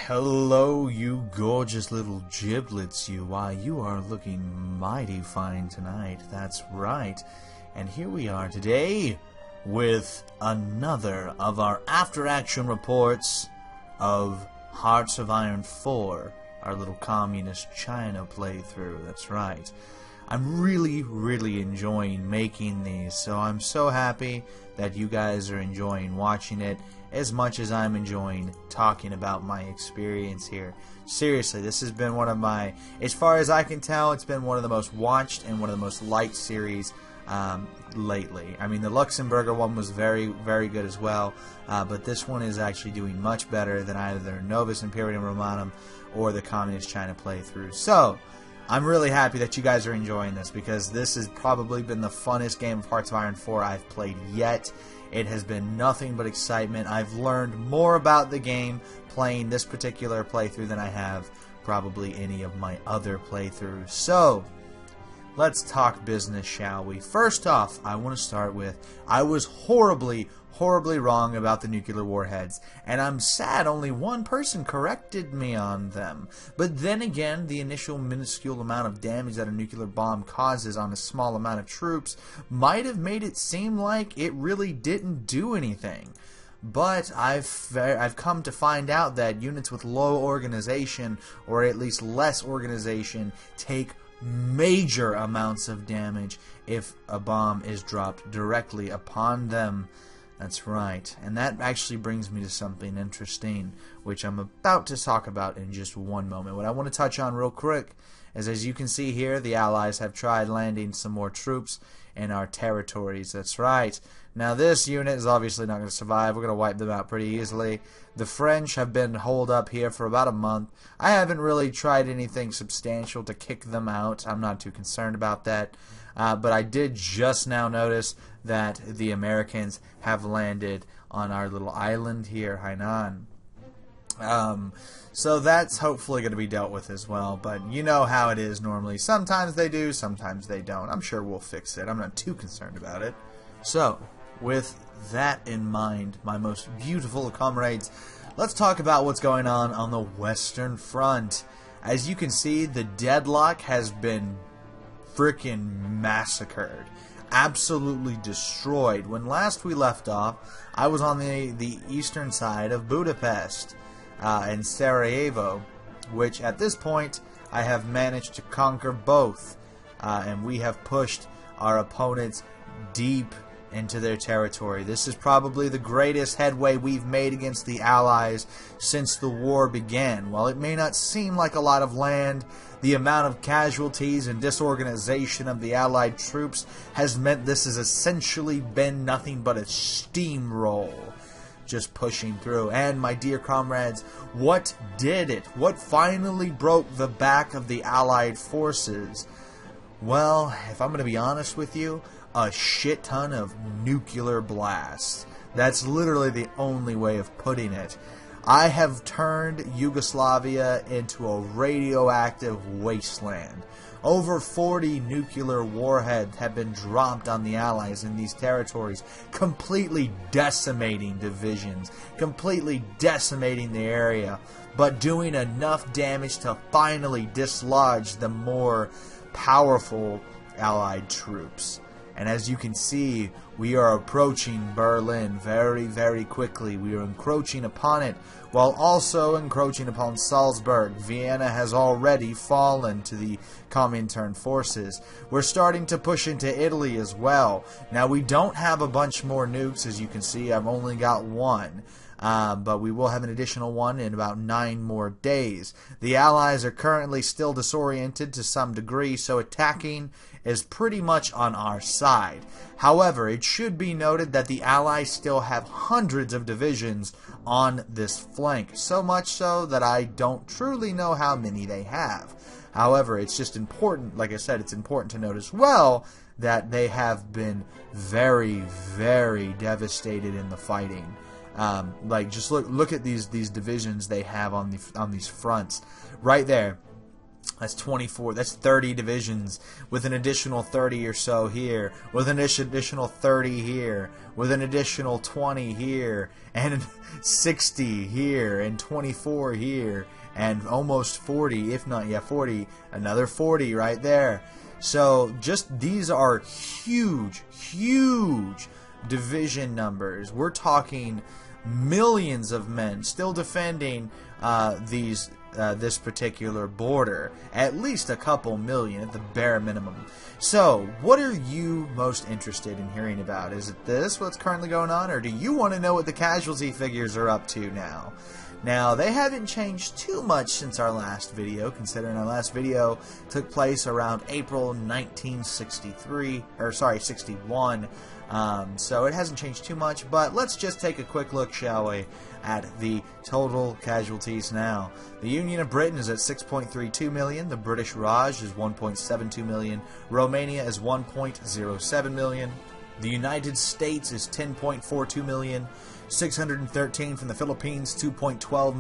Hello, you gorgeous little giblets, you. Why, you are looking mighty fine tonight. That's right. And here we are today with another of our after-action reports of Hearts of Iron IV, our little communist China playthrough. That's right. I'm really enjoying making these, so I'm so happy that you guys are enjoying watching it as much as I'm enjoying talking about my experience here. Seriously, this has been one of my, as far as I can tell, it's been one of the most watched and one of the most liked series lately. I mean, the Luxemburger one was very good as well, but this one is actually doing much better than either Novus Imperium Romanum or the Communist China playthrough. So, I'm really happy that you guys are enjoying this, because this has probably been the funnest game of Hearts of Iron IV I've played yet. It has been nothing but excitement. I've learned more about the game playing this particular playthrough than I have probably any of my other playthroughs. So, let's talk business, shall we? First off, I want to start with, I was horribly wrong about the nuclear warheads, and I'm sad only one person corrected me on them. But then again, the initial minuscule amount of damage that a nuclear bomb causes on a small amount of troops might have made it seem like it really didn't do anything. But I've come to find out that units with low organization, or at least less organization, take major amounts of damage if a bomb is dropped directly upon them. That's right, and that actually brings me to something interesting, which I'm about to talk about in just one moment. What I want to touch on real quick is, as you can see here, the Allies have tried landing some more troops in our territories. That's right. Now this unit is obviously not going to survive. We're going to wipe them out pretty easily. The French have been holed up here for about a month. I haven't really tried anything substantial to kick them out. I'm not too concerned about that. But I did just now notice that the Americans have landed on our little island here, Hainan. So that's hopefully going to be dealt with as well. But you know how it is normally. Sometimes they do, sometimes they don't. I'm sure we'll fix it. I'm not too concerned about it. So, with that in mind, my most beautiful comrades, let's talk about what's going on the Western Front. As you can see, the deadlock has been frickin' massacred. Absolutely destroyed. When last we left off, I was on the eastern side of Budapest and Sarajevo, which at this point I have managed to conquer both, and we have pushed our opponents deep into their territory. This is probably the greatest headway we've made against the Allies since the war began. While it may not seem like a lot of land, the amount of casualties and disorganization of the Allied troops has meant this has essentially been nothing but a steamroll, just pushing through. And my dear comrades, what did it? What finally broke the back of the Allied forces? Well, if I'm going to be honest with you, a shit ton of nuclear blasts. That's literally the only way of putting it. I have turned Yugoslavia into a radioactive wasteland. Over 40 nuclear warheads have been dropped on the Allies in these territories, completely decimating divisions, completely decimating the area, but doing enough damage to finally dislodge the more powerful Allied troops. And as you can see, we are approaching Berlin very quickly. We are encroaching upon it, while also encroaching upon Salzburg. Vienna has already fallen to the Comintern forces. We're starting to push into Italy as well. Now, we don't have a bunch more nukes, as you can see. I've only got one. But we will have an additional one in about 9 more days. The Allies are currently still disoriented to some degree, so attacking is pretty much on our side. However, it should be noted that the Allies still have hundreds of divisions on this flank, so much so that I don't truly know how many they have. However, it's just important, like I said, it's important to note as well that they have been very devastated in the fighting. Like, just look at these divisions they have on these fronts right there. That's 24. That's 30 divisions, with an additional 30 or so here, with an additional 30 here, with an additional 20 here, and 60 here, and 24 here, and almost 40, if not, 40, another 40 right there. So just these are huge, huge division numbers. We're talking millions of men still defending this particular border, at least a couple million at the bare minimum. So, what are you most interested in hearing about? Is it this, what's currently going on, or do you want to know what the casualty figures are up to now? Now, they haven't changed too much since our last video, considering our last video took place around April 1961. So it hasn't changed too much, but let's just take a quick look, shall we, at the total casualties now. The Union of Britain is at 6.32 million, the British Raj is 1.72 million, Romania is 1.07 million, the United States is 10.42 million, 613 from the Philippines, 2.12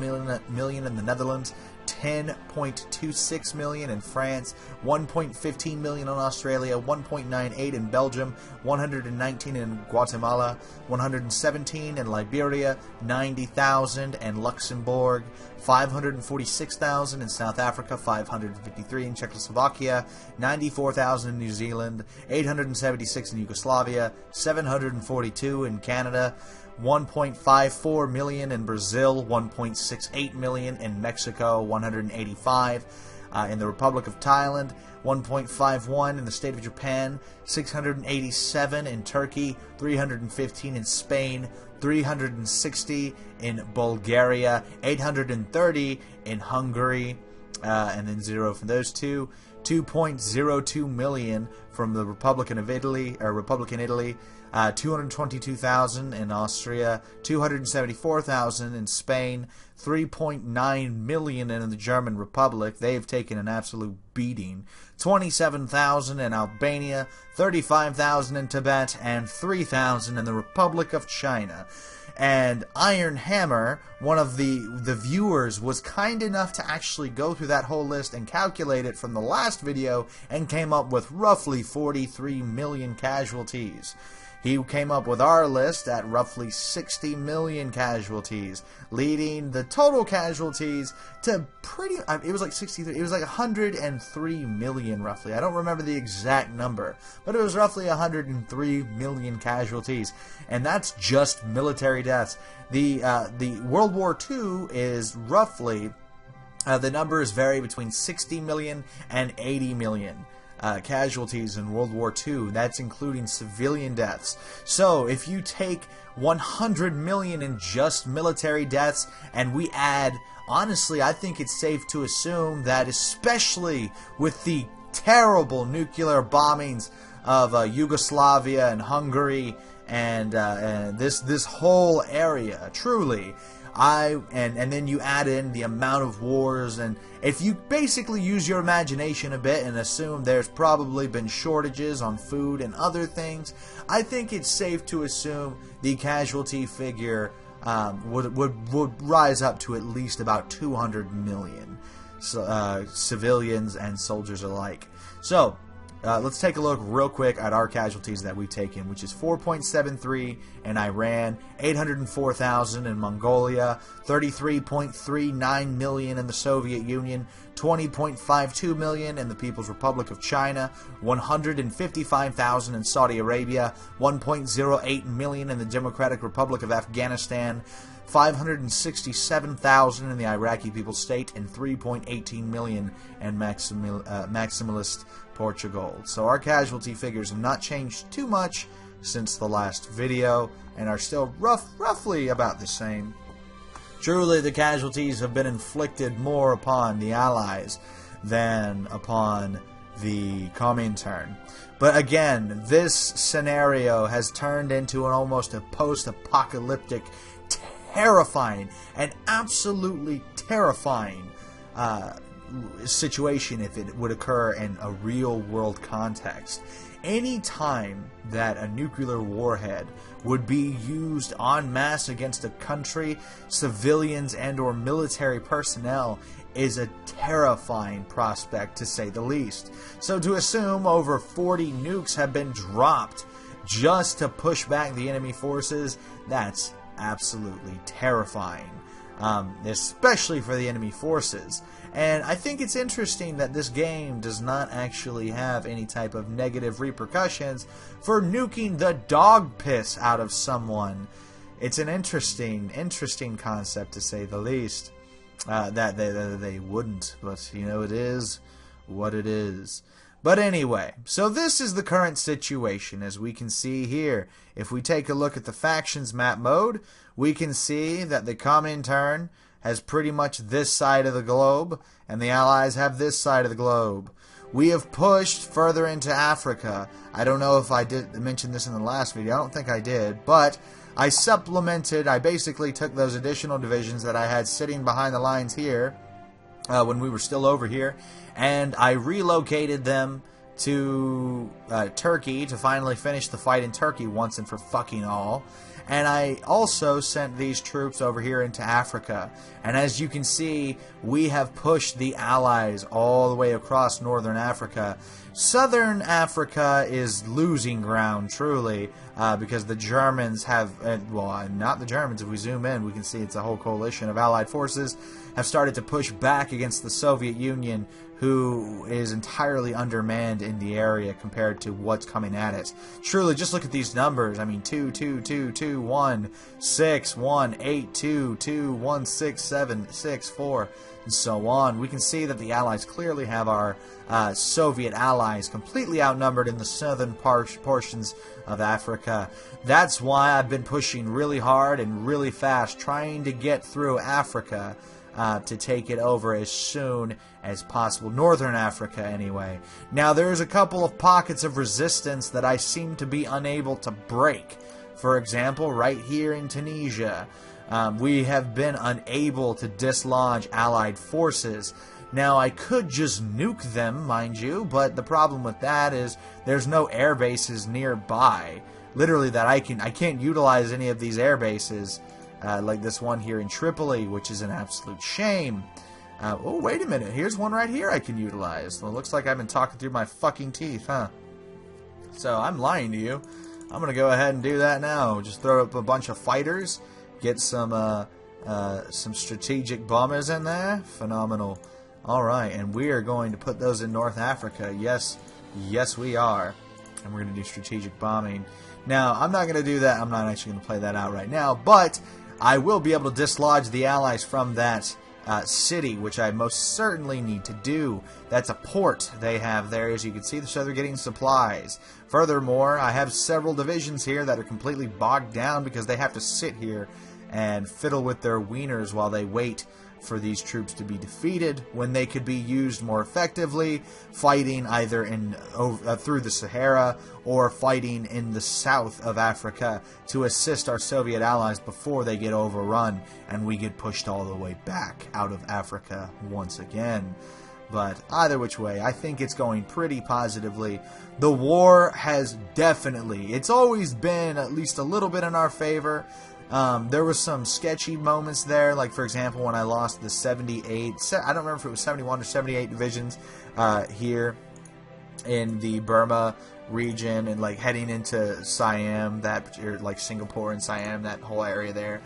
million in the Netherlands, 10.26 million in France, 1.15 million in Australia, 1.98 in Belgium, 119 in Guatemala, 117 in Liberia, 90,000 in Luxembourg, 546,000 in South Africa, 553 in Czechoslovakia, 94,000 in New Zealand, 876 in Yugoslavia, 742 in Canada, 1.54 million in Brazil, 1.68 million in Mexico, 185 in the Republic of Thailand, 1.51 in the state of Japan, 687 in Turkey, 315 in Spain, 360 in Bulgaria, 830 in Hungary, and then 0 from those two. 2.02 million from the Republic of Italy, 222,000 in Austria, 274,000 in Spain, 3.9 million in the German Republic. They've taken an absolute beating. 27,000 in Albania, 35,000 in Tibet, and 3,000 in the Republic of China. And Iron Hammer, one of the viewers, was kind enough to actually go through that whole list and calculate it from the last video and came up with roughly 43 million casualties. He came up with our list at roughly 60 million casualties, leading the total casualties to it was like 63, it was like 103 million roughly. I don't remember the exact number, but it was roughly 103 million casualties, and that's just military deaths. The World War II is roughly, the numbers vary between 60 million and 80 million. Casualties in World War II. That's including civilian deaths. So if you take 100 million in just military deaths and we add, honestly, I think it's safe to assume that, especially with the terrible nuclear bombings of Yugoslavia and Hungary and this whole area, truly, and then you add in the amount of wars, and if you basically use your imagination a bit and assume there's probably been shortages on food and other things, I think it's safe to assume the casualty figure would rise up to at least about 200 million civilians and soldiers alike. So let's take a look real quick at our casualties that we've taken, which is 4.73 in Iran, 804,000 in Mongolia, 33.39 million in the Soviet Union, 20.52 million in the People's Republic of China, 155,000 in Saudi Arabia, 1.08 million in the Democratic Republic of Afghanistan, 567,000 in the Iraqi People's State, and 3.18 million in maximalist Portugal. So our casualty figures have not changed too much since the last video and are still roughly about the same. Truly, the casualties have been inflicted more upon the Allies than upon the Comintern. But again, this scenario has turned into almost a post-apocalyptic, terrifying, and absolutely terrifying situation if it would occur in a real world context. Any time that a nuclear warhead would be used en masse against a country, civilians and or military personnel is a terrifying prospect, to say the least. So to assume over 40 nukes have been dropped just to push back the enemy forces, that's absolutely terrifying. Especially for the enemy forces. And I think it's interesting that this game does not actually have any type of negative repercussions for nuking the dog piss out of someone. It's an interesting concept, to say the least. That they wouldn't, but you know, it is what it is. But anyway, so this is the current situation, as we can see here. If we take a look at the factions map mode, we can see that the Comintern has pretty much this side of the globe, and the Allies have this side of the globe. We have pushed further into Africa. I don't know if I did mention this in the last video. I don't think I did, but I basically took those additional divisions that I had sitting behind the lines here when we were still over here, and I relocated them to Turkey to finally finish the fight in Turkey once and for fucking all. And I also sent these troops over here into Africa. And as you can see, we have pushed the Allies all the way across northern Africa. Southern Africa is losing ground, truly, because the Germans have, well, not the Germans, if we zoom in, we can see it's a whole coalition of Allied forces, have started to push back against the Soviet Union, who is entirely undermanned in the area compared to what's coming at it. Truly, just look at these numbers. I mean, 2, 2, 2, 2, 1, 6, 1, 8, 2, 2, 1, 6, 7, 6, 4, and so on. We can see that the Allies clearly have our Soviet allies completely outnumbered in the southern portions of Africa. That's why I've been pushing really hard and really fast, trying to get through Africa to take it over as soon as possible. Northern Africa, anyway. Now, there's a couple of pockets of resistance that I seem to be unable to break. For example, right here in Tunisia, we have been unable to dislodge Allied forces. Now, I could just nuke them, mind you, but the problem with that is there's no air bases nearby. Literally, that I can't utilize any of these air bases. Like this one here in Tripoli, which is an absolute shame. Oh, wait a minute. Here's one right here I can utilize. Well, it looks like I've been talking through my fucking teeth, huh? So, I'm lying to you. I'm going to go ahead and do that now. Just throw up a bunch of fighters. Get some strategic bombers in there. Phenomenal. Alright, and we are going to put those in North Africa. Yes, we are. And we're going to do strategic bombing. Now, I'm not going to do that. I'm not actually going to play that out right now, but I will be able to dislodge the Allies from that city, which I most certainly need to do. That's a port they have there, as you can see, so they're getting supplies. Furthermore, I have several divisions here that are completely bogged down because they have to sit here and fiddle with their wieners while they wait for these troops to be defeated, when they could be used more effectively fighting either through the Sahara or fighting in the south of Africa to assist our Soviet allies before they get overrun and we get pushed all the way back out of Africa once again. But either which way, I think it's going pretty positively. The war has definitely, it's always been at least a little bit in our favor. There was some sketchy moments there, like for example when I lost the 78, I don't remember if it was 71 or 78 divisions here in the Burma region, and like heading into Siam, like Singapore and Siam, that whole area there.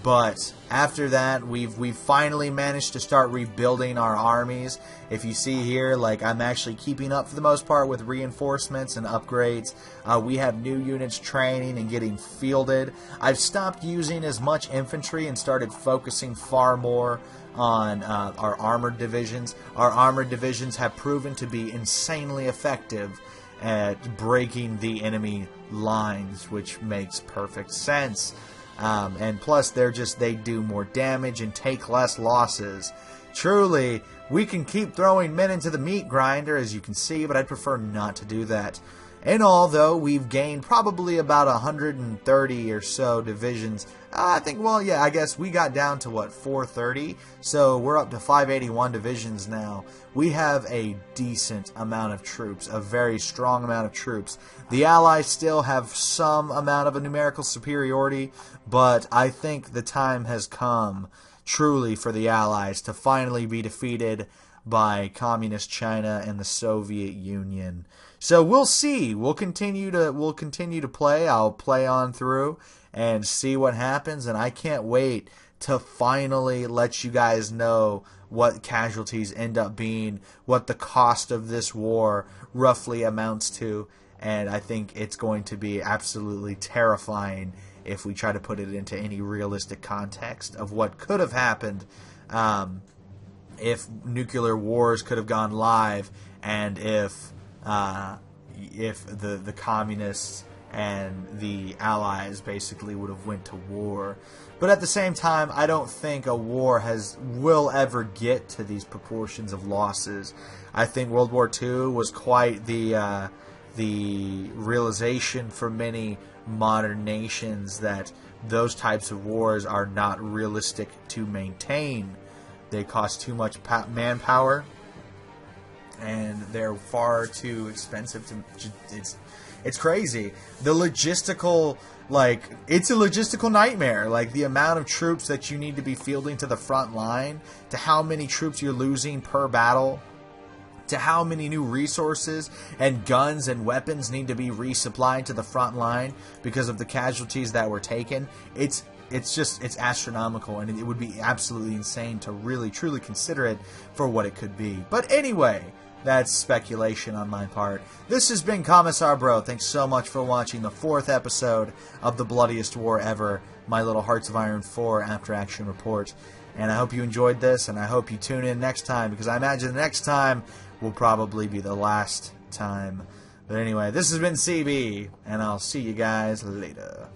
But after that, we've finally managed to start rebuilding our armies. If you see here, like I'm actually keeping up for the most part with reinforcements and upgrades. We have new units training and getting fielded. I've stopped using as much infantry and started focusing far more on our armored divisions. Our armored divisions have proven to be insanely effective at breaking the enemy lines, which makes perfect sense. And plus, they do more damage and take less losses. Truly, we can keep throwing men into the meat grinder, as you can see, but I'd prefer not to do that. In all, though, we've gained probably about 130 or so divisions. I think, well, yeah, I guess we got down to, what, 430? So we're up to 581 divisions now. We have a decent amount of troops, a very strong amount of troops. The Allies still have some amount of a numerical superiority, but I think the time has come, truly, for the Allies to finally be defeated by Communist China and the Soviet Union. So we'll see. We'll continue to play. I'll play on through and see what happens, and I can't wait to finally let you guys know what casualties end up being, what the cost of this war roughly amounts to, and I think it's going to be absolutely terrifying if we try to put it into any realistic context of what could have happened if nuclear wars could have gone live, and if the communists and the Allies basically would have went to war. But at the same time, I don't think a war will ever get to these proportions of losses. I think World War II was quite the realization for many modern nations that those types of wars are not realistic to maintain. They cost too much manpower, and they're far too expensive to. It's crazy. The logistical, it's a logistical nightmare. Like, the amount of troops that you need to be fielding to the front line, to how many troops you're losing per battle, to how many new resources and guns and weapons need to be resupplied to the front line because of the casualties that were taken. It's astronomical, and it would be absolutely insane to really, truly consider it for what it could be. But anyway, that's speculation on my part. This has been Commissar Bro. Thanks so much for watching the 4th episode of the Bloodiest War Ever, my little Hearts of Iron 4 after-action report. And I hope you enjoyed this, and I hope you tune in next time, because I imagine the next time will probably be the last time. But anyway, this has been CB, and I'll see you guys later.